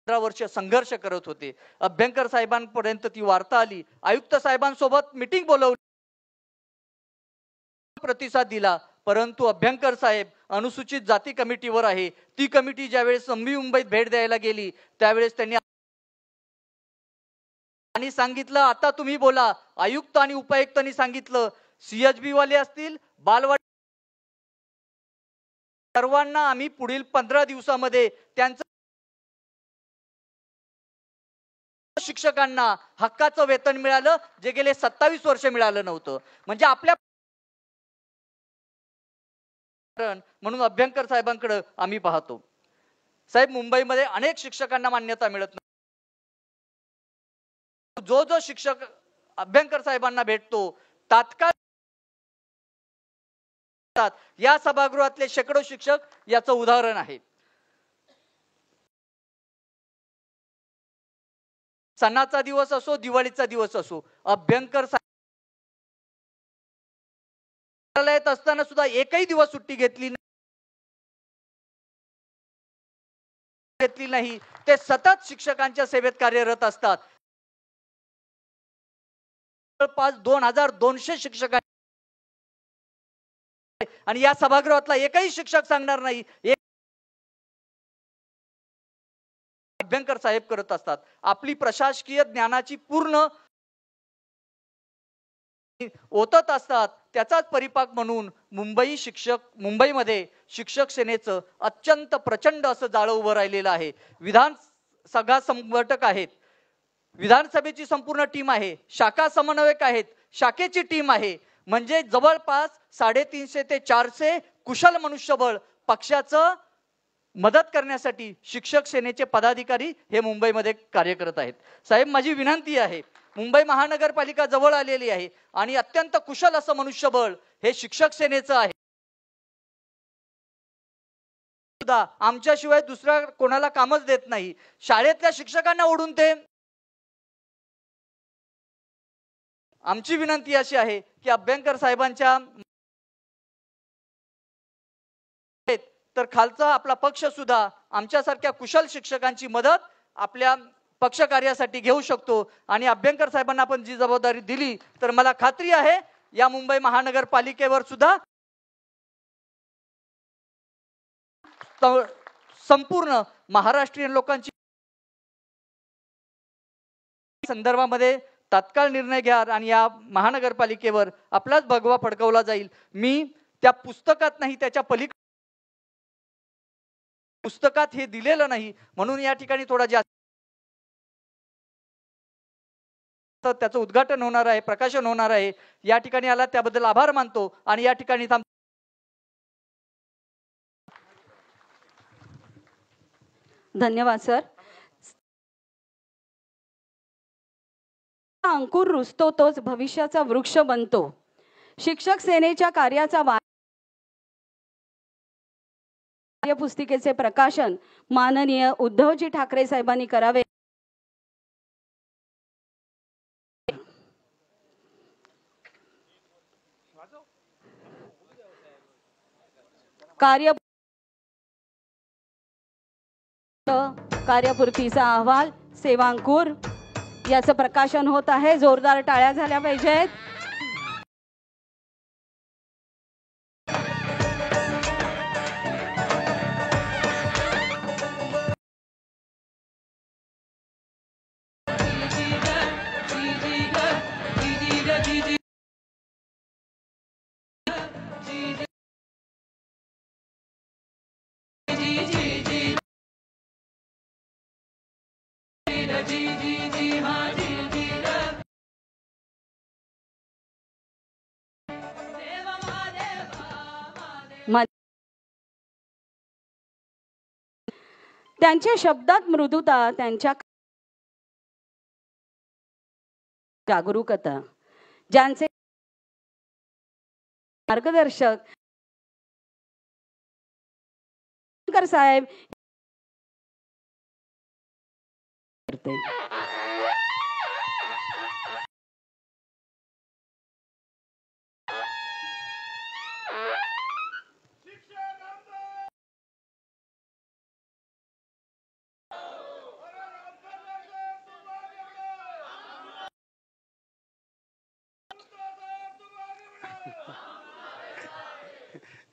15 वर्ष संघर्ष करत होते. अभ्यंकर साहेबांपर्यंत ती वार्ता आली. आयुक्त साहेबांसोबत मीटिंग बोलवली, प्रतिसाद दिला. परंतु अभ्यंकर साहेब अनुसूचित जाती कमिटीवर आहे. ती कमिटी ज्यावेळेस नवी मुंबईत भेट द्यायला गेली त्यावेळेस त्यांनी आणि सांगितलं, आता तुम्ही बोला. आयुक्त आणि उपायुक्तांनी सांगितलं, CHB वाले असतील, बालवाडी सर्वांना आम्ही पुढील 15 दिवसामध्ये त्यांचं शिक्षकांना हक्काचं वेतन मिळालं, जे गेले 27 वर्ष मिळालं नव्हतं. म्हणजे आपल्या म्हणून अभ्यंकर साहेबांकडे आम्ही पाहतो. साहेब, मुंबईमध्ये अनेक शिक्षकांना मान्यता मिळत नाही. जो शिक्षक अभ्यंकर साहेबांना भेटतो तात्काळ या सभागृहातले शेकडो शिक्षक याचं उदाहरण आहे. सणाचा दिवस असो, दिवाळीचा दिवस असो, अभ्यंकर कार्यालयात असताना सुद्धा एकही दिवस सुट्टी घेतली नाही. ते सतत शिक्षकांच्या सेवेत कार्यरत असतात. जवळपास 2200 शिक्षक आणि या सभागृहातला एकही शिक्षक सांगणार नाही अभ्यंकर साहेब करत असतात. आपली प्रशासकीय ज्ञानाची पूर्ण ओतत असतात. त्याचाच परिपाक म्हणून मुंबईमध्ये शिक्षक सेनेचं अत्यंत प्रचंड असं जाळं उभं राहिलेलं आहे. विधानसभा संघटक आहेत, विधानसभेची संपूर्ण टीम आहे, शाखा समन्वयक आहेत, शाखेची टीम आहे. म्हणजे जवळपास 350 ते 400 कुशल मनुष्यबळ पक्षाचं मदत करण्यासाठी शिक्षक सेनेचे पदाधिकारी हे मुंबईमध्ये कार्य करत आहेत. साहेब, माझी विनंती आहे, मुंबई महानगरपालिका जवळ आलेली आहे आणि अत्यंत कुशल असं मनुष्यबळ हे शिक्षक सेनेचं आहे. सुद्धा आमच्याशिवाय दुसऱ्या कोणाला कामच देत नाही. शाळेतल्या शिक्षकांना ओढून ते. आमची विनंती अशी आहे की अभ्यंकर साहेबांच्या तर खालचा आपला पक्ष सुद्धा आमच्यासारख्या कुशल शिक्षकांची मदत आपल्या पक्ष कार्यासाठी घेऊ शकतो. आणि अभ्यंकर साहेबांना आपण जी जबाबदारी दिली तर मला खात्री आहे या मुंबई महानगरपालिकेवर सुद्धा संपूर्ण महाराष्ट्रीयन लोकांची संदर्भामध्ये तात्काळ निर्णय घ्या आणि या महानगरपालिकेवर आपलाच भगवा फडकवला जाईल. मी त्या पुस्तकात नाही, त्याच्या पलीकडे पुस्तकात हे दिलेलं नाही म्हणून या ठिकाणी थोडा जास्त त्याचं उद्घाटन होणार आहे, प्रकाशन होणार आहे. या ठिकाणी आला त्याबद्दल आभार मानतो आणि या ठिकाणी धन्यवाद सर. अंकुर रुजतो तोच भविष्याचा वृक्ष बनतो. शिक्षक सेनेच्या कार्याचा पुस्तिकेचे प्रकाशन माननीय उद्धवजी ठाकरे साहेबांनी करावे. कार्यपूर्तीचा अहवाल सेवांकुर याचं प्रकाशन होत आहे. जोरदार टाळ्या झाल्या पाहिजेत. त्यांच्या शब्दात मृदुता, त्यांच्या जागरूकता, ज्यांचे मार्गदर्शक साहेब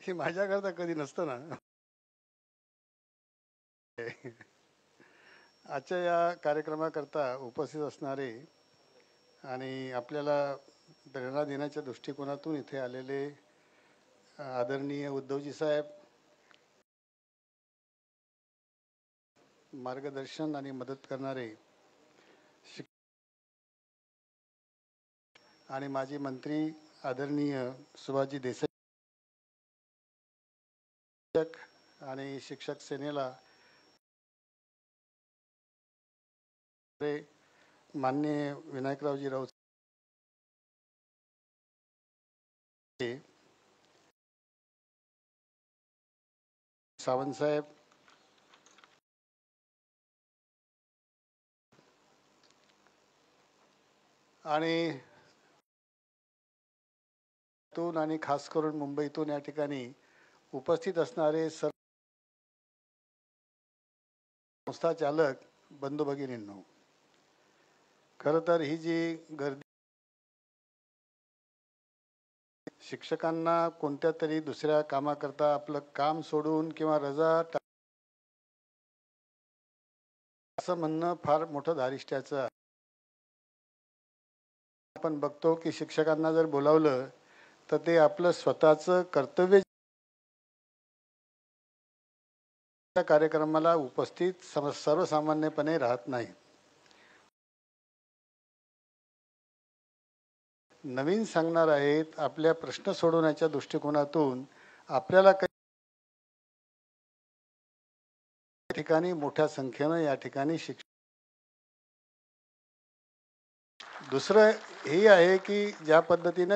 हे माझ्याकरता कधी नसतं ना. आजच्या या कार्यक्रमाकरता उपस्थित असणारे आणि आपल्याला प्रेरणा देण्याच्या दृष्टिकोनातून इथे आलेले आदरणीय उद्धवजी साहेब, मार्गदर्शन आणि मदत करणारे आणि माजी मंत्री आदरणीय सुभाषजी देसाई आणि शिक्षक सेनेला माननीय विनायकरावजी राऊत सावंत साहेब, आणि आणि खास करून मुंबईतून या ठिकाणी उपस्थित असणारे सर्व संस्था चालक बंधू भगिनींनो, खरं तर ही जी गर्दी शिक्षकांना कोणत्या तरी दुसऱ्या कामाकरता आपलं काम सोडून किंवा रजा असं म्हणणं फार मोठं धारिष्ट्याचं आहे. आपण बघतो की शिक्षकांना जर बोलावलं तर ते आपलं स्वतःचं कर्तव्य कार्यक्रमाला उपस्थित सर्वसामान्यपणे राहत नाही. नवीन सांगणार आहेत, आपल्या प्रश्न सोडवण्याच्या दृष्टिकोनातून आपल्याला काही ठिकाणी मोठ्या संख्येनं या ठिकाणी दुसरं हे आहे की ज्या पद्धतीने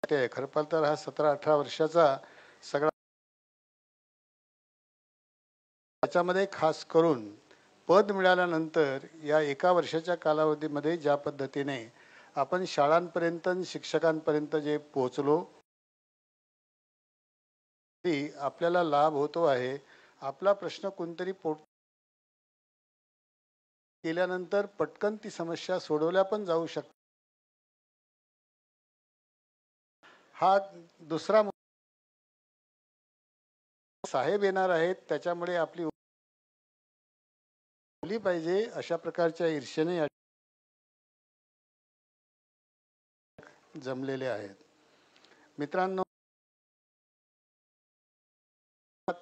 खरं पाहिलं तर हा 17-18 वर्षाचा सगळा त्याच्यामध्ये खास करून पद मिळाल्यानंतर या एका वर्षाच्या कालावधीमध्ये ज्या पद्धतीने आपण शाळांपर्यंत शिक्षकांपर्यंत जे पोहोचलो ती आपल्याला लाभ होतो आहे. आपला प्रश्न कोणतरी केल्यानंतर पटकन ती समस्या सोडवल्या पण जाऊ शकते. हा दुसरा साहेब येणार आहेत त्याच्यामुळे आपली पाहिजे अशा प्रकारच्या ईर्ष्येने जमलेले आहेत. मित्रांनो,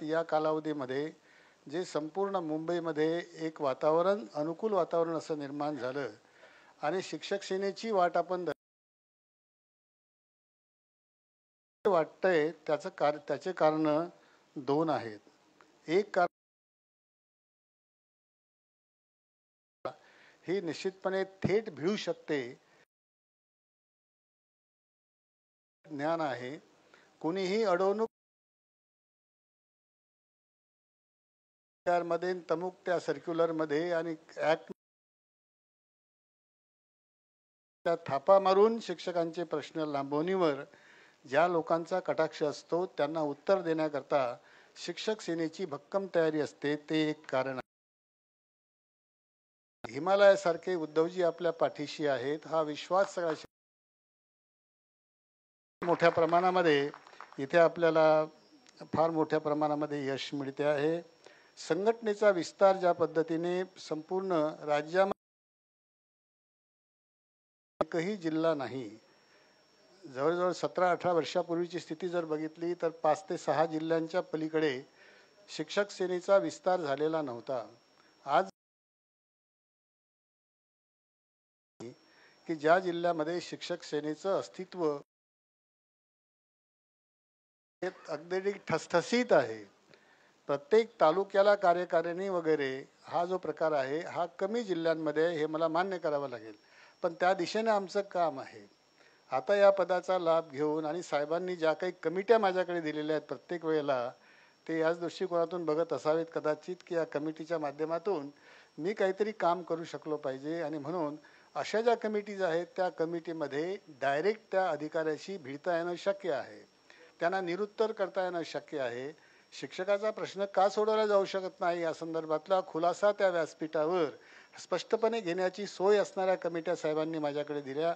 या कालावधीमध्ये जे संपूर्ण मुंबईमध्ये एक वातावरण अनुकूल वातावरण असं निर्माण झालं आणि शिक्षक सेनेची वाट आपण वाटतंय त्याचे कारण दोन आहेत. एक कारण ही निश्चितपणे थेट भिडू शकते ज्ञान आहे. कोणीही अडवणूक मध्ये तमुक त्या सर्क्युलर मध्ये आणि ऍक्ट त्या थापा मारून शिक्षकांचे प्रश्न लांबवणीवर ज्या लोकांचा कटाक्ष असतो त्यांना उत्तर देण्याकरता शिक्षक सेनेची भक्कम तयारी असते. ते एक कारण आहे. हिमालयासारखे उद्धवजी आपल्या पाठीशी आहेत हा विश्वास सगळा मोठ्या प्रमाणामध्ये इथे आपल्याला फार मोठ्या प्रमाणामध्ये यश मिळते आहे. संघटनेचा विस्तार ज्या पद्धतीने संपूर्ण राज्यामध्ये एकही जिल्हा नाही, जवळजवळ 17-18 वर्षापूर्वीची स्थिती जर बघितली तर 5 ते 6 जिल्ह्यांच्या पलीकडे शिक्षक सेनेचा विस्तार झालेला नव्हता. आज की ज्या जिल्ह्यामध्ये शिक्षक सेनेचं अस्तित्व अगदी ठसठसीत आहे, प्रत्येक तालुक्याला कार्यकारिणी वगैरे हा जो प्रकार आहे हा कमी जिल्ह्यांमध्ये हे मला मान्य करावं लागेल. पण त्या दिशेने आमचं काम आहे. आता या पदाचा लाभ घेऊन आणि साहेबांनी ज्या काही कमिट्या माझ्याकडे दिलेल्या आहेत प्रत्येक वेळेला ते याच दृष्टिकोनातून बघत असावेत कदाचित की या कमिटीच्या माध्यमातून मी काहीतरी काम करू शकलो पाहिजे. आणि म्हणून अशा ज्या कमिटीज आहेत त्या कमिटीमध्ये डायरेक्ट त्या अधिकाऱ्याशी भिडता येणं शक्य आहे, त्यांना निरुत्तर करता येणं शक्य आहे. शिक्षकाचा प्रश्न का सोडवला जाऊ शकत नाही या संदर्भातला खुलासा त्या व्यासपीठावर स्पष्टपणे घेण्याची सोय असणाऱ्या कमिट्या साहेबांनी माझ्याकडे दिल्या.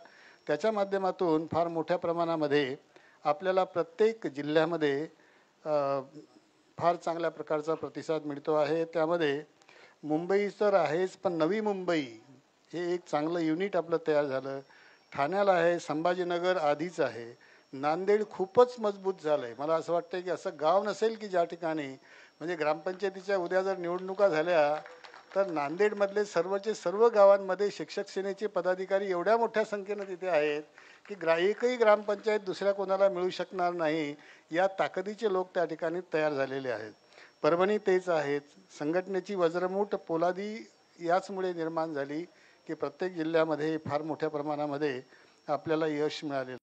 त्याच्या माध्यमातून फार मोठ्या प्रमाणामध्ये आपल्याला प्रत्येक जिल्ह्यामध्ये फार चांगल्या प्रकारचा प्रतिसाद मिळतो आहे. त्यामध्ये मुंबई तर आहेच, पण नवी मुंबई हे एक चांगलं युनिट आपलं तयार झालं. ठाण्याला आहे, संभाजीनगर आधीच आहे, नांदेड खूपच मजबूत झालं आहे. मला असं वाटतं की असं गाव नसेल की ज्या ठिकाणी म्हणजे ग्रामपंचायतीच्या उद्या जर निवडणुका झाल्या तर नांदेडमधले सर्वचे सर्व गावांमध्ये शिक्षक सेनेचे पदाधिकारी एवढ्या मोठ्या संख्येनं तिथे आहेत की एकही ग्रामपंचायत दुसऱ्या कोणाला मिळू शकणार नाही, या ताकदीचे लोक त्या ठिकाणी तयार झालेले आहेत. परभणी तेच आहेत. संघटनेची वज्रमूठ पोलादी याचमुळे निर्माण झाली की प्रत्येक जिल्ह्यामध्ये फार मोठ्या प्रमाणामध्ये आपल्याला यश मिळालेलं.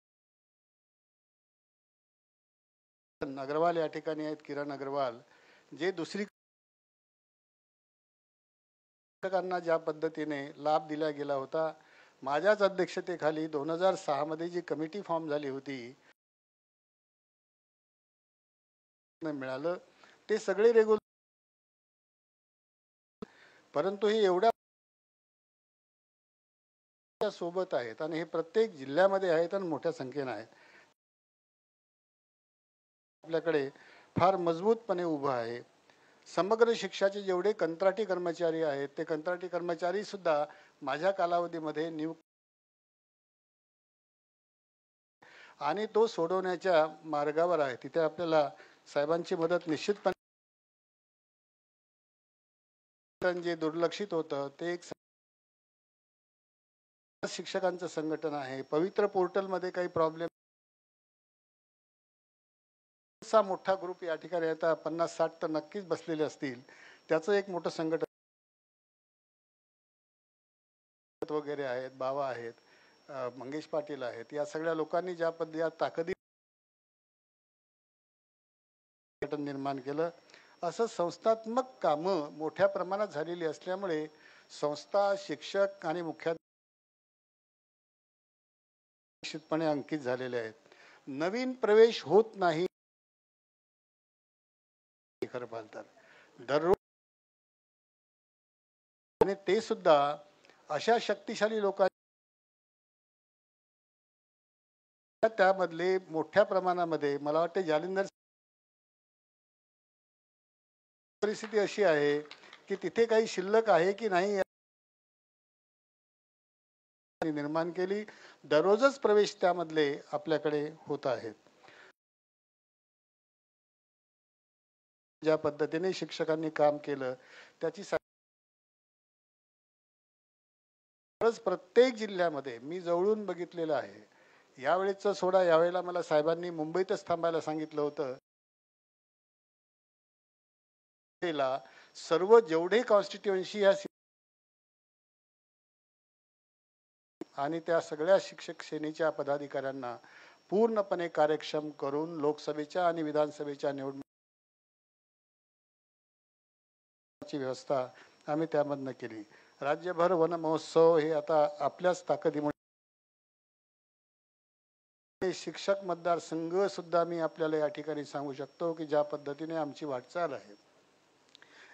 अग्रवाल या ठिकाणी आहेत, किरण अग्रवाल, जे दुसरी शिक्षकांना ज्या पद्धतीने लाभ दिला गेला होता, माझ्याच अध्यक्षतेखाली 2006 मध्ये जी कमिटी फॉर्म झाली होती मिळालं, ते सगळे रेग्युलर, परंतु हे एवढ्या सोबत आहेत आणि हे प्रत्येक जिल्ह्यामध्ये आहेत आणि मोठ्या संख्येने आहेत. आपल्याकडे फार मजबूतपणे उभं आहे. समग्र शिक्षाचे जेवढे कंत्राटी कर्मचारी आहेत ते कंत्राटी कर्मचारी सुद्धा माझ्या कालावधीमध्ये नियुक्त आणि तो सोडवण्याच्या मार्गावर आहे. तिथे आपल्याला साहेबांची मदत निश्चितपणे, जे दुर्लक्षित होतं ते एक शिक्षकांचं संघटन आहे. पवित्र पोर्टलमध्ये काही प्रॉब्लेम, असा मोठा ग्रुप या ठिकाणी आता 50-60 तर नक्कीच बसलेले असतील, त्याचं एक मोठं संघटन वगैरे आहेत, बाबा आहेत, मंगेश पाटील आहेत, या सगळ्या लोकांनी ज्या पद्धतीने ताकदी निर्माण केलं, असं संस्थात्मक कामं मोठ्या प्रमाणात झालेली असल्यामुळे संस्था, शिक्षक आणि मुख्याध्यापक निश्चितपणे अंकित झालेले आहेत. नवीन प्रवेश होत नाही खरं पाहिलं तर दररोज, आणि ते सुद्धा अशा शक्तिशाली लोकांना, त्यामधले मोठ्या प्रमाणामध्ये मला वाटते जालिंदर परिस्थिती अशी आहे की तिथे काही शिल्लक आहे की नाही निर्माण केली. दररोजच प्रवेश त्यामधले आपल्याकडे होत आहेत. ज्या पद्धतीने शिक्षकांनी काम केलं त्याची प्रत्येक जिल्ह्यामध्ये मी जवळून बघितलेलं आहे. यावेळेचं सोडा, यावेळेला मला साहेबांनी मुंबईतच थांबायला सांगितलं होतं. सर्व जेवढे कॉन्स्टिट्युएन्सी या आणि त्या सगळ्या शिक्षक सेनेच्या पदाधिकाऱ्यांना पूर्णपणे कार्यक्षम करून लोकसभेच्या आणि विधानसभेच्या निवडणुकीची व्यवस्था आम्ही त्यामधनं केली. राज्यभर वन महोत्सव हे आता आपल्याच ताकदीमुळे, शिक्षक मतदारसंघ सुद्धा मी आपल्याला या ठिकाणी सांगू शकतो की ज्या पद्धतीने आमची वाटचाल आहे.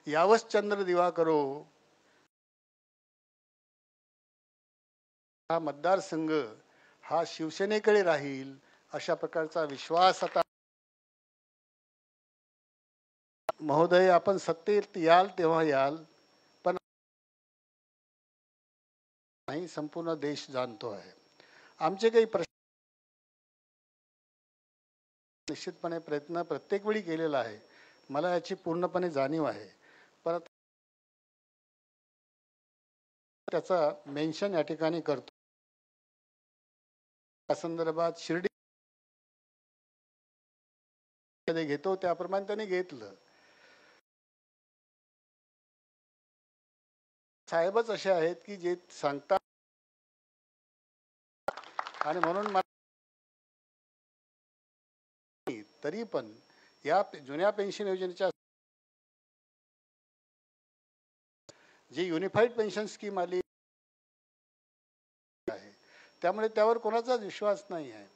यावच चंद्र दिवा करो, हा मतदारसंघ हा शिवसेनेकडे राहील अशा प्रकारचा विश्वास आता. महोदय, आपण सत्तेत याल तेव्हा याल, पण नाही संपूर्ण देश जाणतो आहे. आमचे काही प्रश्न निश्चितपणे प्रयत्न प्रत्येक वेळी केलेला आहे, मला याची पूर्णपणे जाणीव आहे. परत त्याचा मेन्शन या ठिकाणी करतो. त्या संदर्भात शिर्डी घेतो त्याप्रमाणे त्यांनी घेतलं. साहेबच असे आहेत की जे सांगतात, आणि म्हणून तरी पण या जुन्या पेन्शन योजनेच्या जी युनिफाईड पेन्शन स्कीम आली आहे त्यामुळे त्यावर कोणाचाच विश्वास नाही आहे,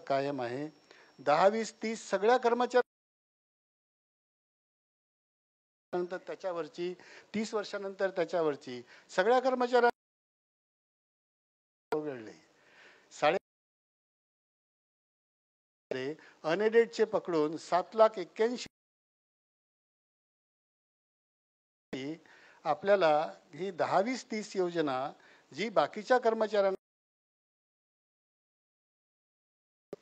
कायम आहे. 10, 20, 30 सगळ्या कर्मचाऱ्यांनंतर त्याच्यावरची, 30 वर्षानंतर त्याच्यावरची सगळ्या कर्मचाऱ्यांना अनएडेडचे पकडून 7,81,000 आपल्याला ही 10-20-30 योजना जी बाकीच्या कर्मचाऱ्यांना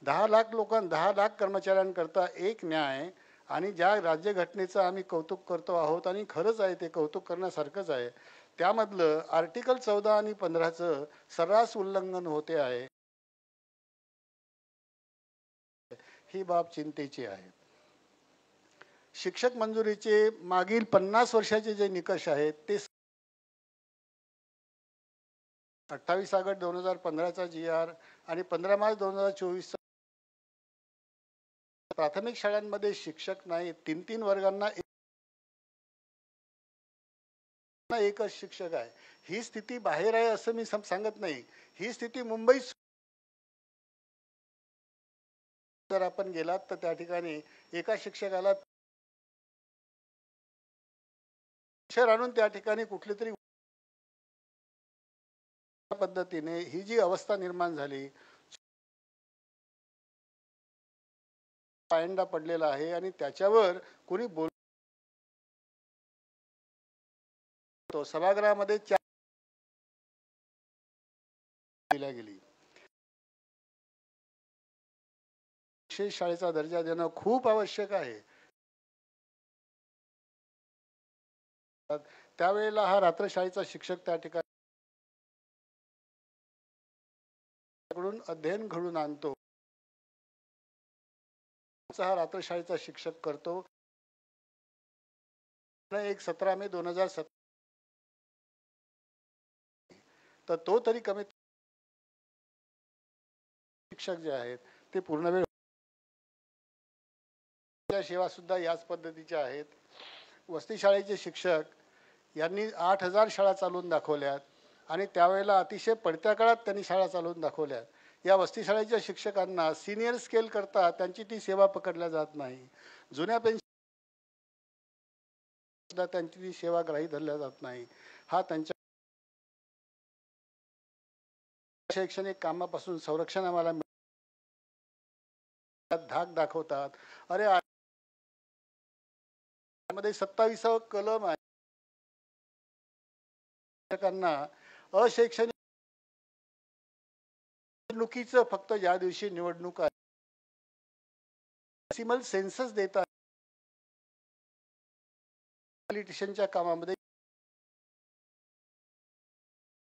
10 लाख कर्मचाऱ्यांकरता एक न्याय आणि ज्या राज्यघटनेचं आम्ही कौतुक करतो आहोत आणि खरंच आहे ते कौतुक करण्यासारखंच आहे, त्यामधलं आर्टिकल 14 आणि 15चं सर्रास उल्लंघन होते आहे. ही बाब चिंतेची आहे. शिक्षक मंजुरीचे मागील 50 वर्षाचे जे निकष आहेत ते 28 ऑगस्ट 2015चा GR आणि 15 मार्च 2024 प्राथमिक शाळांमध्ये शिक्षक नाही, 3-3 वर्गांना एकच शिक्षक आहे. ही स्थिती बाहेर आहे असं मी सांगत नाही. ही स्थिती मुंबईत जर आपण गेलात तर त्या ठिकाणी एका शिक्षकाला अक्षर आणून त्या ठिकाणी कुठली तरी पद्धतीने ही जी अवस्था निर्माण झाली, पायंडा पडलेला आहे आणि त्याच्यावर कोणी बोलतो. सभागृहामध्ये दिल्या गेली. विशेष शाळेचा दर्जा देणं खूप आवश्यक आहे. त्यावेळेला हा रात्रशाळेचा शिक्षक त्या ठिकाणी अध्ययन घडून आणतो. हा रात्रशाळेचा शिक्षक करतो. 17 मे 2017 तर तो तरी कमीत शिक्षक जे आहेत ते पूर्ण वेळ सेवा सुद्धा याच पद्धतीच्या आहेत. वसती शाळेचे शिक्षक यांनी 8,000 शाळा चालवून दाखवल्यात आणि त्यावेळेला अतिशय पडत्या काळात त्यांनी शाळा चालवून दाखवल्यात. या वसती शाळेच्या शिक्षकांना सिनियर स्केल करता त्यांची ती सेवा पकडल्या जात नाही. जुन्या पेन्शन त्यांची ती सेवा ग्राही धरल्या जात नाही. हा त्यांच्या शैक्षणिक कामापासून संरक्षण आम्हाला धाक दाखवतात. अरे मध्ये 27वा कलम आहे. शिक्षकांना अशैक्षणिक निवडणुकीचं फक्त ज्या दिवशी निवडणूक आहे मॅक्सिमल सेन्सस देतात. पॉलिटिशियनच्या कामामध्ये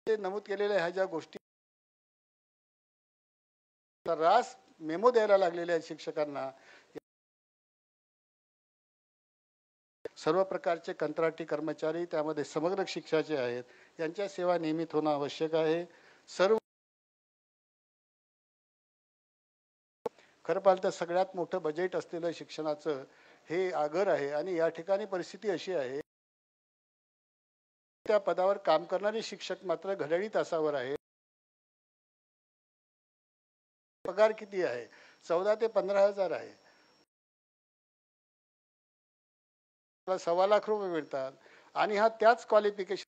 नमूद केलेल्या ह्या ज्या गोष्टी रास मेमो द्यायला लागलेल्या आहेत शिक्षकांना. सर्व प्रकारचे कंत्राटी कर्मचारी त्यामध्ये समग्र शिक्षाचे आहेत. यांच्या सेवा नियमित होणं आवश्यक आहे. सर्व खरं पाहिलं तर सगळ्यात मोठं बजेट असलेलं शिक्षणाचं हे आगर आहे आणि या ठिकाणी परिस्थिती अशी आहे त्या पदावर काम करणारे शिक्षक मात्र घड्याळी तासावर आहे. पगार किती आहे? 14 ते 15,000 आहे. 1.25 लाख रुपये मिळतात आणि हा त्याच क्वालिफिकेशन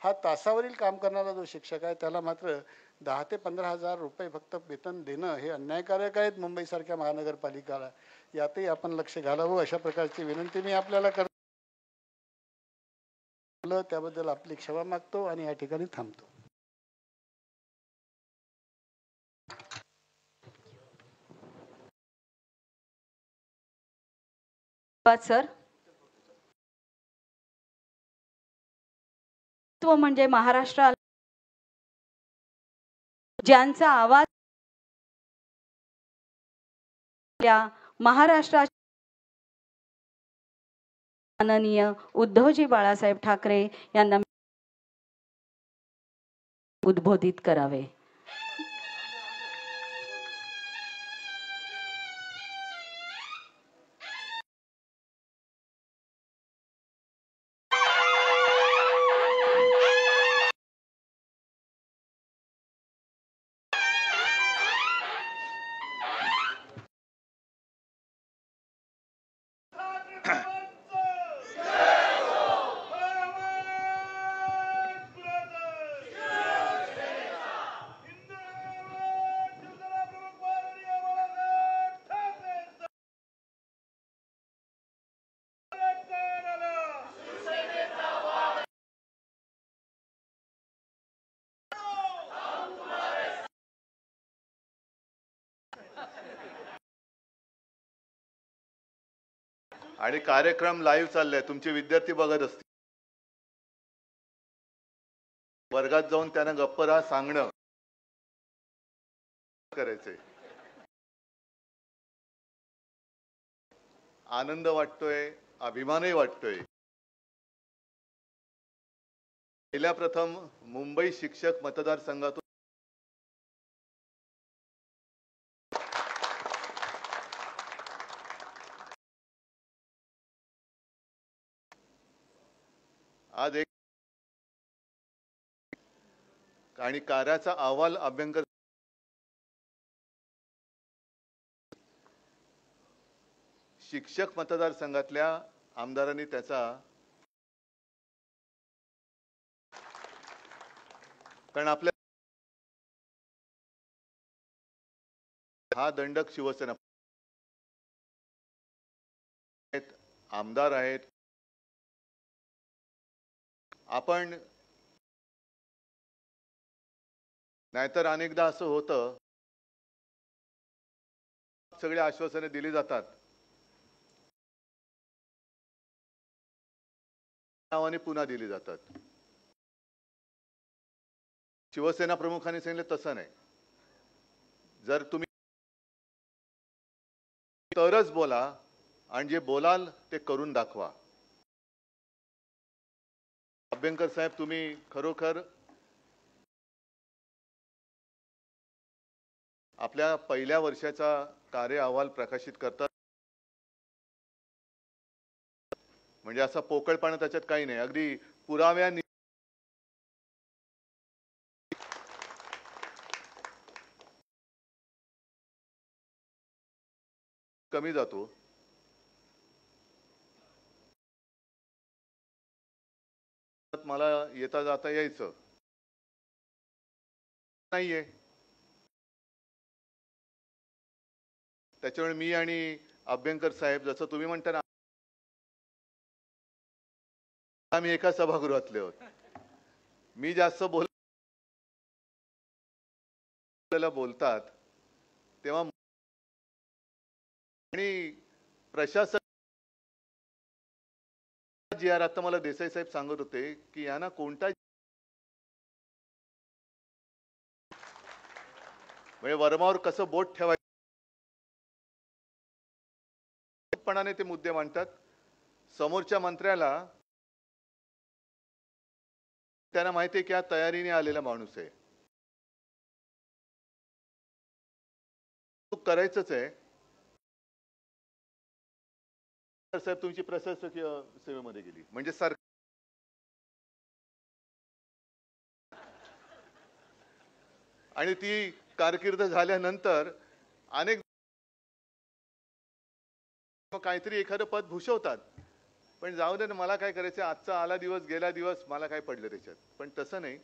हा तासावरील काम करणारा जो शिक्षक आहे त्याला मात्र 10 ते 15,000 रुपये फक्त वेतन देणं हे अन्यायकारक आहेत मुंबई सारख्या महानगरपालिकेला. यातही आपण लक्ष घालावं अशा प्रकारची विनंती मी आपल्याला करतो. त्याबद्दल आपली क्षमा मागतो आणि या ठिकाणी थांबतो. सर म्हणजे महाराष्ट्राला ज्यांचा आवाज महाराष्ट्राच्या माननीय उद्धवजी बाळासाहेब ठाकरे यांना उद्बोधित करावे. आणि कार्यक्रम लाईव्ह चाललाय, तुमचे विद्यार्थी बघत असतील. वर्गात जाऊन त्यांना गप्प राहा सांगणं करायचंय. आनंद वाटतोय, अभिमानही वाटतोय. पहिल्या प्रथम मुंबई शिक्षक मतदारसंघातून आज एक आणि कार्याचा अहवाल अभ्यंकर शिक्षक मतदारसंघातल्या आमदारांनी त्याचा, कारण आपल्या हा दंडक शिवसेना आमदार आहेत. आपण नाहीतर अनेकदा असं होतं, सगळे आश्वासने दिली जातात, नावाने पुन्हा दिली जातात. शिवसेना प्रमुखांनी सांगितलं तसं नाही. जर तुम्ही तरच बोला आणि जे बोलाल ते करून दाखवा. अभ्यंकर साहेब, तुम्ही खरोखर आपल्या पहिल्या वर्षाचा कार्य अहवाल प्रकाशित करतात. म्हणजे असा पोकळपणा त्याच्यात काही नाही, अगदी पुराव्याने कमी जातो. मला येता जाता यायचं नाहीये, त्याच्यामुळे मी आणि अभ्यंकर साहेब, जसं तुम्ही म्हणता ना, आम्ही एका सभागृहातले आहोत. मी जास्त बोलतात तेव्हा आणि प्रशासन जी आर, आता मला देसाई साहेब सांगत होते की यांना कोणता म्हणजे वर्मावर कसं बोट ठेवायचं ते मुद्दे मांडतात. समोरच्या मंत्र्याला त्यांना माहिती आहे की हा तयारीने आलेला माणूस आहे, करायचंच आहे. साहेब तुमची प्रशासकीय सेवेमध्ये गेली म्हणजे आणि ती कारकीर्द झाल्यानंतर अनेक काहीतरी एखादं पद भूषवतात. पण जाऊ दे ना, मला काय करायचं, आजचा आला दिवस गेला दिवस, मला काय पडलं त्याच्यात. पण तसं नाही,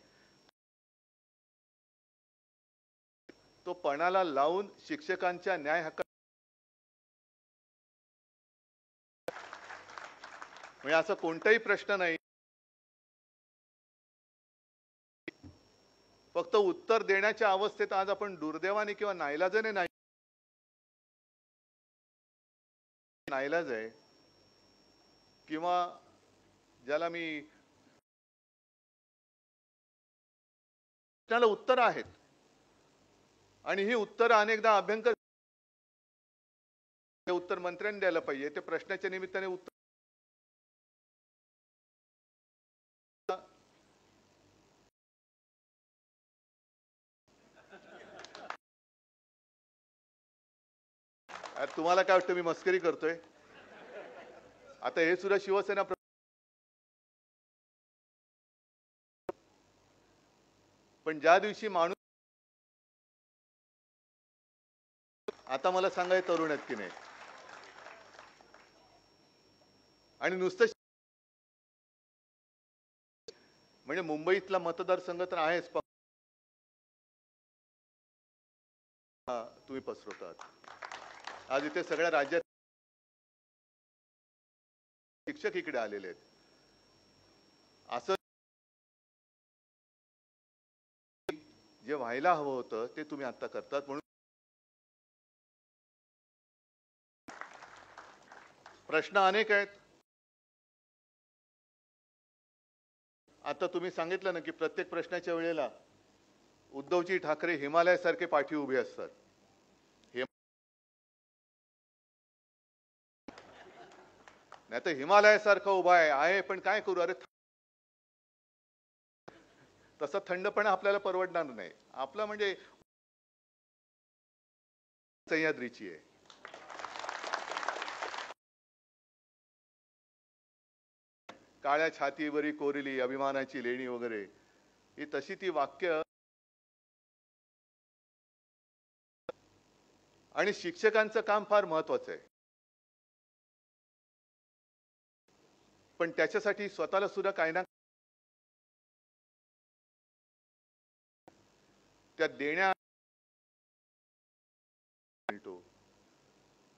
तो पणाला लावून शिक्षकांच्या न्याय हक्क म्हणजे असं कोणताही प्रश्न नाही, फक्त उत्तर देण्याच्या अवस्थेत आज आपण दुर्दैवाने किंवा नाईलाजाने नाही, नाईलाज आहे किंवा ज्याला मी त्याला उत्तर आहेत आणि ही उत्तर अनेकदा अभ्यंकर उत्तर मंत्र्यांनी द्यायला पाहिजे. ते प्रश्नाच्या निमित्ताने उत्तर तुम्हाला काय वाटतं मी मस्करी करतोय? आता हे सुद्धा शिवसेना पण ज्या दिवशी माणूस, आता मला सांगाय तरुण आहेत की नाही, आणि नुसतं म्हणजे मुंबईतला मतदारसंघ तर आहेच, तुम्ही पसरवतात. आज इथे सगळ्या राज्यात शिक्षक इकडे आलेले आहेत. असं जे व्हायला हवं होतं ते तुम्ही आता करतात. म्हणून प्रश्न अनेक आहेत. आता तुम्ही सांगितलं ना की प्रत्येक प्रश्नाच्या वेळेला उद्धवजी ठाकरे हिमालयासारखे पाठी उभे असतात. नाही तर हिमालयासारखा उभा आहे पण काय करू, अरे तसा थंडपणा आपल्याला परवडणार नाही. आपला म्हणजे सह्याद्रीची आहे. काळ्या छातीवरी कोरिली अभिमानाची लेणी वगैरे, ही तशी ती वाक्य. आणि शिक्षकांचं काम फार महत्वाचं आहे, पण त्याच्यासाठी स्वतःला सुद्धा काय ना त्या देण्या.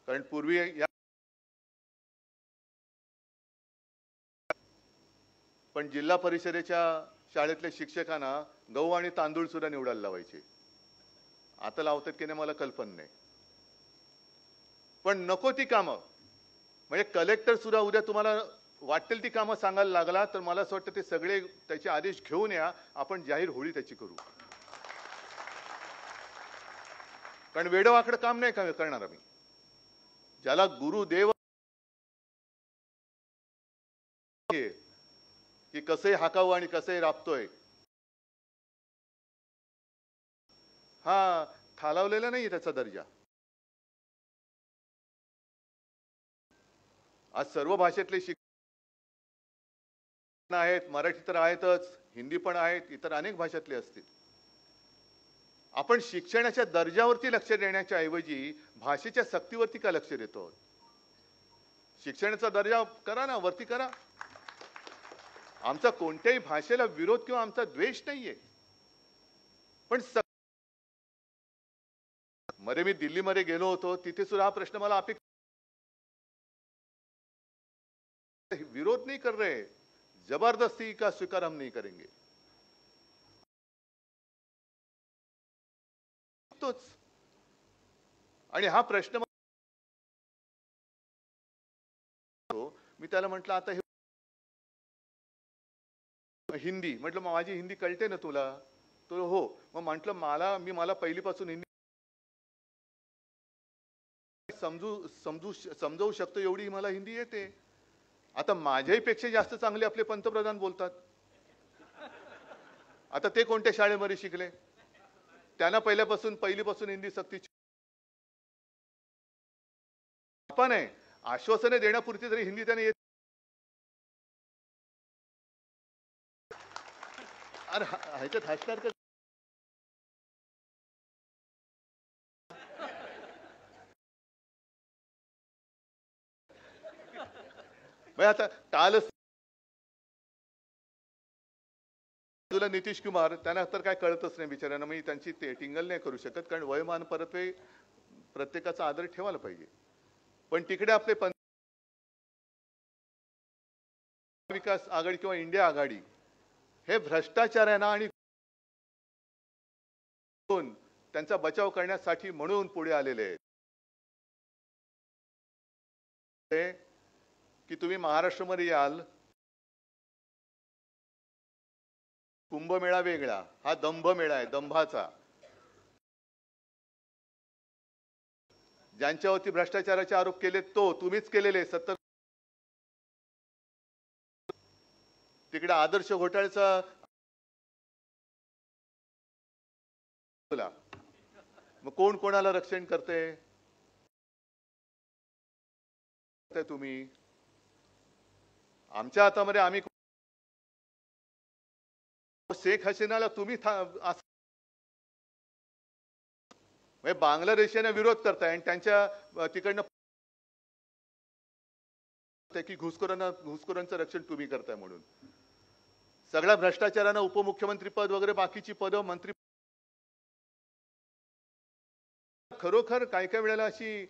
कारण पूर्वी या पण जिल्हा परिषदेच्या शाळेतल्या शिक्षकांना गहू आणि तांदूळ सुद्धा निवडायला लावायचे. आता लावतात की नाही मला कल्पना नाही, पण नको ती कामं. म्हणजे कलेक्टर सुद्धा उद्या तुम्हाला वाटेल ती कामं सांगायला लागला तर मला असं वाटतं ते सगळे त्याचे आदेश घेऊन या, आपण जाहीर होळी त्याची करू. कारण वेडवाकडं काम नाही करणार आम्ही. ज्याला गुरुदेव की कसंही हाकावं आणि कसंही राबतोय, हा खालावलेला नाही त्याचा दर्जा. आज सर्व भाषेतले शिक्षण आहेत, मराठी तर आहेतच, हिंदी पण आहेत, इतर अनेक भाषातले असतील. आपण शिक्षणाच्या दर्जावरती लक्ष देण्याच्या ऐवजी भाषेच्या सक्तीवरती का लक्ष देतो? शिक्षणाचा दर्जा करा ना, वरती करा. आमचा कोणत्याही भाषेला विरोध किंवा आमचा द्वेष नाहीये, पण मध्ये मी दिल्लीमध्ये गेलो होतो, तिथे सुद्धा हा प्रश्न मला विरोध नहीं कर रहे, जबरदस्ती का स्वीकार हम नहीं करेंगे. तोच आणि हा प्रश्न मी त्याला म्हटलं आता हे हिंदी, म्हटलं माझी हिंदी कळते ना तुला? तो हो. मग म्हटलं मला पहिलीपासून हिंदी समजू शकतो एवढी मला हिंदी येते. आता माझ्याही पेक्षा जास्त चांगले आपले पंतप्रधान बोलतात. आता ते कोणत्या शाळेमध्ये शिकले? त्यांना पहिलीपासून हिंदी सक्तीची पण आहे. आश्वासने देण्यापुरती तरी हिंदी त्याने येत. अरे ह्याच्यात हसणार का? आता कालच तुला नितीश कुमार, त्यांना तर काय कळतच नाही बिचाऱ्यांना. मी त्यांची टिंगल नाही करू शकत, कारण वयोमान परत्वे प्रत्येकाचा आदर ठेवायला पाहिजे. पण तिकडे आपले विकास आघाडी किंवा इंडिया आघाडी हे भ्रष्टाचारांना आणि त्यांचा बचाव करण्यासाठी म्हणून पुढे आलेले आहेत की तुम्ही महाराष्ट्रामध्ये याल, कुंभमेळा वेगळा, हा दंभमेळा आहे, दंभाचा. ज्यांच्यावरती भ्रष्टाचाराचे आरोप केले तो तुम्हीच केलेले 70. तिकडे आदर्श घोटाळ्याचा मग कोण कोणाला रक्षण करते? तुम्ही आमच्या हातामध्ये आम्ही शेख हसीनाला तुम्ही बांगलादेशाने विरोध करताय आणि त्यांच्या तिकडनं की घुसखोरांचं रक्षण तुम्ही करताय म्हणून. सगळ्या भ्रष्टाचारांना उपमुख्यमंत्री पद वगैरे बाकीची पद मंत्री खरोखर काय काय वेळेला अशी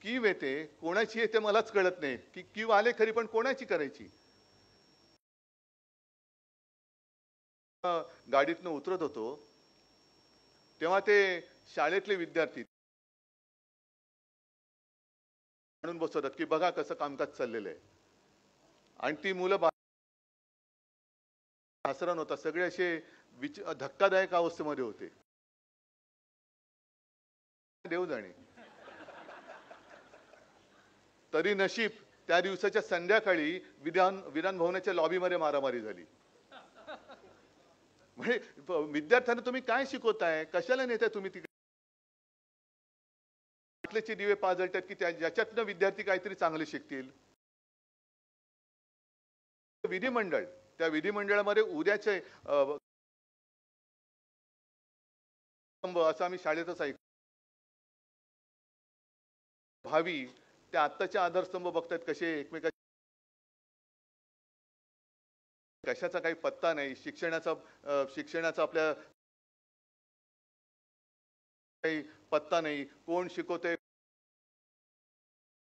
कीव येते, कोणाची येते मलाच कळत नाही. की कीव आले खरी, पण कोणाची करायची? गाडीतनं उतरत होतो तेव्हा ते शाळेतले विद्यार्थी म्हणून बसवतात की बघा कसं कामकाज चाललेलं आहे. आणि ती मुलं हासरण होता, सगळे असे धक्कादायक अवस्थेमध्ये होते. देव जाणे. तरी नशीब त्या दिवसाच्या संध्याकाळी विधान भवनाच्या लॉबीमध्ये मारामारी झाली. म्हणजे विद्यार्थ्यांना तुम्ही काय शिकवताय, कशाला नेताय तुम्ही तिकडे? दिवे पाजळतात की ज्याच्यातनं विद्यार्थी काहीतरी चांगले शिकतील. विधिमंडळ, त्या विधिमंडळामध्ये उद्याचे असं आम्ही शाळेतच ऐकतो. भावी त्या आत्ताच्या आधारस्तंभ बघतात कसे एकमेकांच्या, कशाचा काही पत्ता नाही. शिक्षणाचा आपल्या काही पत्ता नाही. कोण शिकवते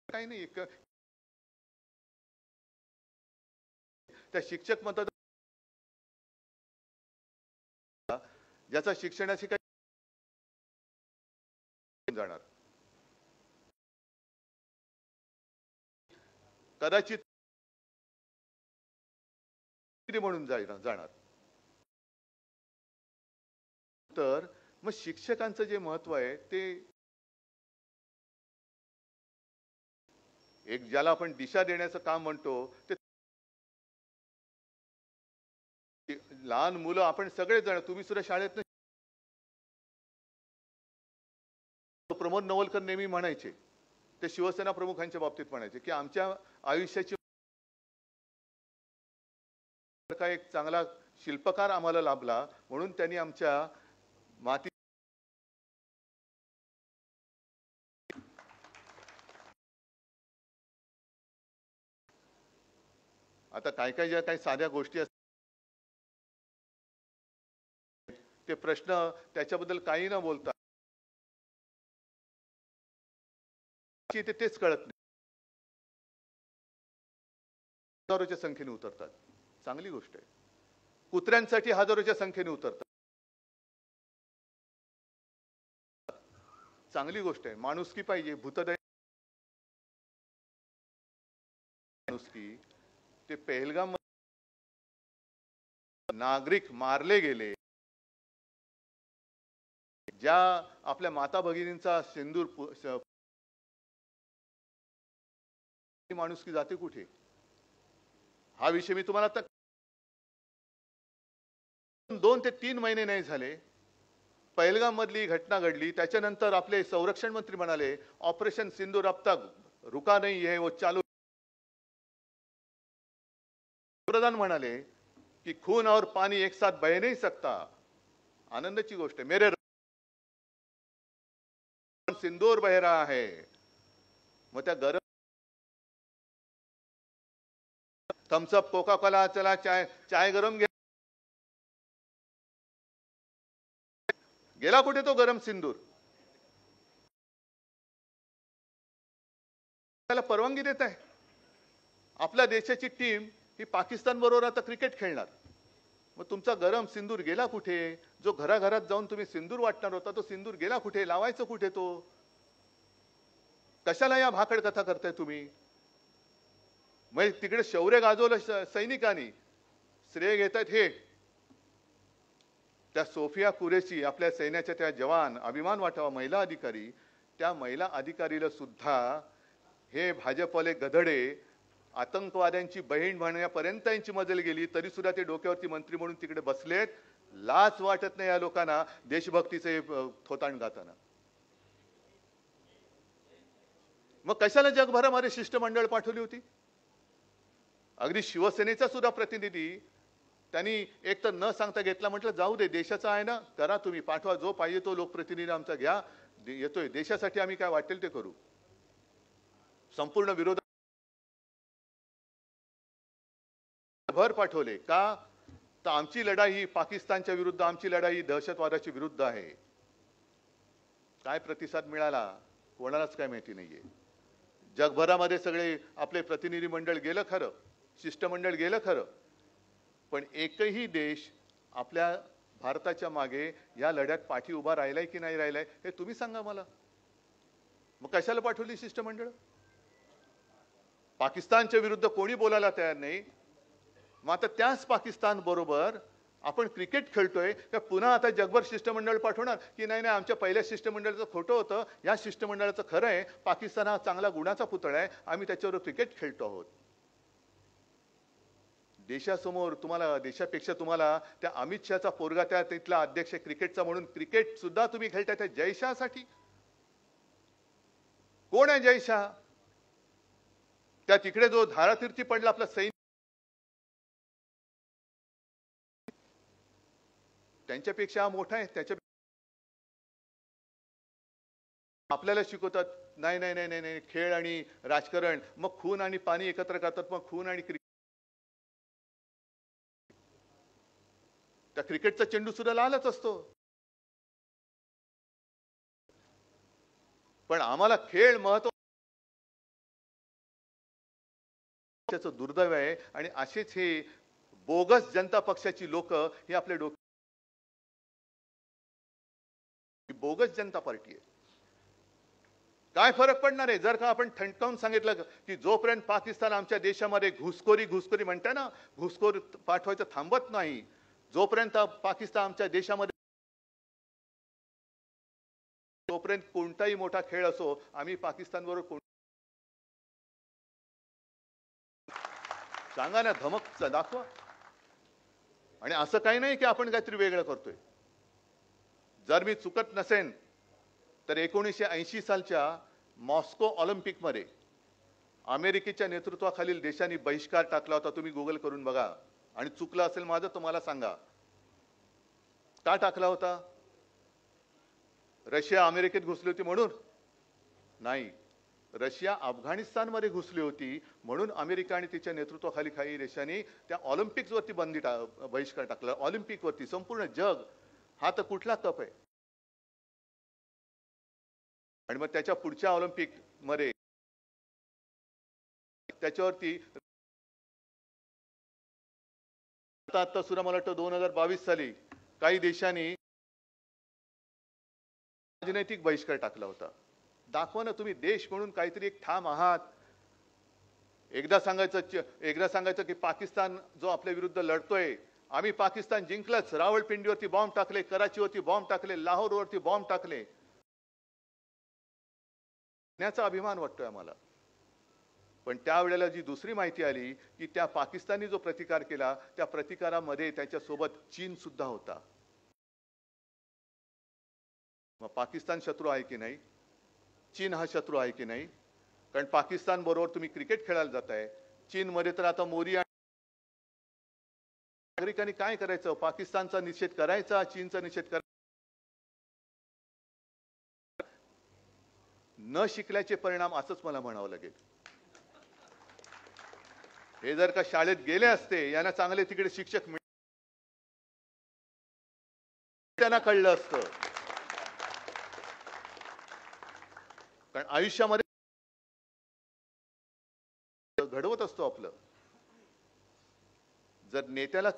काही नाही. त्या शिक्षक म्हणतात ज्याचा शिक्षणाशी काही जाणार, कदाचित म्हणून जाणार. तर मग शिक्षकांचं जे महत्व आहे ते एक ज्याला आपण दिशा देण्याचं काम म्हणतो, ते लहान मुलं आपण सगळेच जण, तुम्ही सुद्धा शाळेत प्रमोद नवलकर नेहमी म्हणायचे, ते शिवसेना प्रमुखांच्या बाबतीत म्हणायचे की आमच्या आयुष्याची एक चांगला शिल्पकार आम्हाला लाभला म्हणून त्यांनी आमच्या माती आता काय ज्या काही साध्या गोष्टी असतात ते प्रश्न त्याच्याबद्दल काही न बोलता तेच कळत नाही, हजारोच्या संख्येने उतरतात. चांगली गोष्ट आहे. कुत्र्यांसाठी हजारोच्या संख्येने उतरतात, चांगली गोष्ट आहे. माणुसकी पाहिजे, भूतदय माणुसकी. ते पहलगाम नागरिक मारले गेले, ज्या आपल्या माता भगिनींचा सिंदूर, माणुसकी जाते कुठे? हा विषय मी तुम्हाला आता 2 ते 3 महिने नाही झाले, पहलगाम मधली घटना घडली. त्याच्यानंतर आपले संरक्षण मंत्री म्हणाले ऑपरेशन सिंदूर अब तक रुका नहीं है, वो चालू. प्रधान म्हणाले की खून और पानी एक साथ बह नहीं सकता. आनंदाची गोष्ट आहे. मेरे सिंदूर बह रहा है. मग त्या गरम थम्सअप, कोका कोला, चला चाय गरम गेला कुठे तो गरम सिंदूर? त्याला परवानगी देत आहे. आपल्या देशाची टीम ही पाकिस्तान बरोबर आता क्रिकेट खेळणार. मग तुमचा गरम सिंदूर गेला कुठे? जो घराघरात जाऊन तुम्ही सिंदूर वाटणार होता तो सिंदूर गेला कुठे? लावायचं कुठे तो? कशाला या भाकड कथा करताय तुम्ही? मग तिकडे शौर्य गाजवलं सैनिकांनी, श्रेय घेत आहेत हे त्या सोफिया कुरेशी, आपल्या सैन्याच्या त्या जवान, अभिमान वाटावा महिला अधिकारी, त्या महिला अधिकारीला सुद्धा हे भाजपवाले गधडे आतंकवाद्यांची बहीण म्हणण्यापर्यंत त्यांची मजल गेली, तरी सुद्धा ते डोक्यावरती मंत्री म्हणून तिकडे बसलेत. लाज वाटत नाही या लोकांना देशभक्तीचे थोतांड गाताना? मग कशाला जगभरामध्ये शिष्टमंडळ पाठवली होती? अगदी शिवसेनेचा सुद्धा प्रतिनिधी त्यांनी एक तर न सांगता घेतला. म्हटलं जाऊ दे, देशाचा आहे ना, करा तुम्ही, पाठवा, जो पाहिजे तो लोकप्रतिनिधी आमचा घ्या, येतोय देशासाठी, आम्ही काय वाटेल ते करू. संपूर्ण विरोध भर पाठवले का? तर आमची लढाई ही पाकिस्तानच्या विरुद्ध, आमची लढाई दहशतवादाच्या विरुद्ध आहे. काय प्रतिसाद मिळाला कोणालाच काय माहिती नाहीये. जगभरामध्ये सगळे आपले प्रतिनिधी मंडळ गेलं खरं, शिष्टमंडळ गेलं खरं, पण एकही देश आपल्या भारताच्या मागे या लढ्यात पाठी उभा राहिलाय की नाही राहिलाय हे तुम्ही सांगा मला. मग कशाला पाठवली शिष्टमंडळ? पाकिस्तानच्या विरुद्ध कोणी बोलायला तयार नाही. मग आता त्याच पाकिस्तान बरोबर आपण क्रिकेट खेळतोय का पुन्हा आता जगभर शिष्टमंडळ पाठवणार की नाही नाही आमच्या पहिल्या शिष्टमंडळाचं खोटं होतं, या शिष्टमंडळाचं खरं आहे, पाकिस्तान हा चांगला गुणाचा पुतळा आहे, आम्ही त्याच्यावर क्रिकेट खेळतो आहोत. देशासमोर तुम्हाला, देशापेक्षा तुम्हाला त्या अमित शहाचा पोरगा त्या तिथला अध्यक्ष क्रिकेटचा म्हणून क्रिकेट सुद्धा तुम्ही खेळताय त्या जयशहासाठी. कोण आहे जयशहा? त्या तिकडे जो धारातीर्थी पडला आपला सैनिक, त्यांच्यापेक्षा मोठा आहे. त्याच्या आपल्याला शिकवतात नाही नाही नाही नाही खेळ आणि राजकारण, मग खून आणि पाणी एकत्र करतात, मग खून आणि क्रिकेट. त्या क्रिकेटचा चेंडू सुद्धा लालच असतो. पण आम्हाला खेळ महत्व दुर्दैव आहे. आणि असेच हे बोगस जनता पक्षाची लोक हे आपल्या बोगस जनता पार्टी आहे. काय फरक पडणार आहे जर का आपण ठणकावून सांगितलं की जोपर्यंत पाकिस्तान आमच्या देशामध्ये घुसखोरी म्हणताय ना, घुसखोर पाठवायचं थांबत नाही, जोपर्यंत पाकिस्तान आमच्या देशामध्ये, तोपर्यंत कोणताही मोठा खेळ असो आम्ही पाकिस्तान बरोबर सांगा ना, धमक दाखवा. आणि असं काही नाही की आपण काहीतरी वेगळं करतोय. जर मी चुकत नसेन तर 1980 सालच्या मॉस्को ऑलिम्पिकमध्ये अमेरिकेच्या नेतृत्वाखालील देशांनी बहिष्कार टाकला होता. तुम्ही गुगल करून बघा. आणि चुकलं असेल माझं तुम्हाला सांगा का टाकला होता. रशिया अमेरिकेत घुसली होती म्हणून नाही, रशिया अफगाणिस्तानमध्ये घुसली होती म्हणून अमेरिका आणि तिच्या नेतृत्वाखाली काही देशांनी त्या ऑलिम्पिक्स वरती बहिष्कार टाकला. ऑलिम्पिक वरती संपूर्ण जग हा तर कुठला कप आहे. आणि मग त्याच्या पुढच्या ऑलिम्पिक मध्ये त्याच्यावरती आता सुद्धा मला वाटतं 2022 साली काही देशांनी राजनैतिक बहिष्कार टाकला होता. दाखवा ना तुम्ही देश म्हणून काहीतरी एक ठाम आहात. एकदा सांगायचं की पाकिस्तान जो आपल्या विरुद्ध लढतोय, आम्ही पाकिस्तान जिंकलंच. रावळपिंडीवरती बॉम्ब टाकले, कराचीवरती बॉम्ब टाकले, लाहोरवरती बॉम्ब टाकले. ण्याचा अभिमान वाटतोय आम्हाला. पण त्यावेळेला जी दुसरी माहिती आली की त्या पाकिस्तानी जो प्रतिकार केला त्या प्रतिकारामध्ये त्याच्यासोबत चीन सुद्धा होता. मग पाकिस्तान शत्रू आहे की नाही, चीन हा शत्रू आहे की नाही? कारण पाकिस्तान बरोबर तुम्ही क्रिकेट खेळायला जाताय. चीनमध्ये तर आता मोदी नागरिकांनी काय करायचं, पाकिस्तानचा निषेध करायचा, चीनचा निषेध करायचा. न शिकल्याचे परिणाम असंच मला म्हणावं लागेल. हे जर का शाळेत गेले असते, यांना चांगले तिकडे शिक्षक त्यांना कळलं असतं. कारण आयुष्यामध्ये घडवत असतो आपलं. जर नेत्याला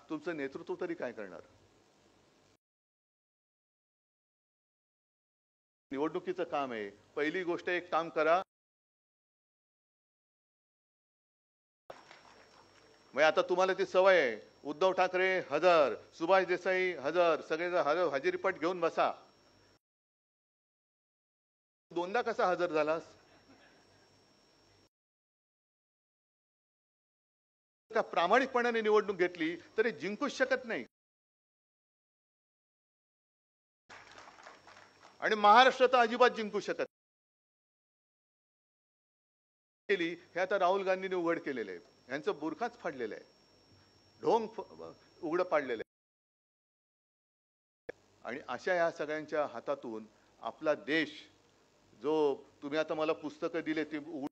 तुमचं नेतृत्व तरी काय करणार. निवडणुकीचं काम आहे. पहिली गोष्ट एक काम करा. मग आता तुम्हाला ती सवय आहे, उद्धव ठाकरे हजर, सुभाष देसाई हजर, सगळे हजेरीपट घेऊन बसा. दोनदा कसा हजर झालास? का प्रामाणिकपणाने निवडणूक घेतली तरी जिंकूच शकत नाही. आणि महाराष्ट्र तर अजिबात जिंकू शकत केली. हे आता राहुल गांधींनी उघड केलेलं आहे. यांचं बुरखाच फाडलेलं आहे, ढोंग उघड पाडलेलं आहे. आणि अशा या सगळ्यांच्या हातातून आपला देश, जो तुम्ही आता मला पुस्तकं दिले ते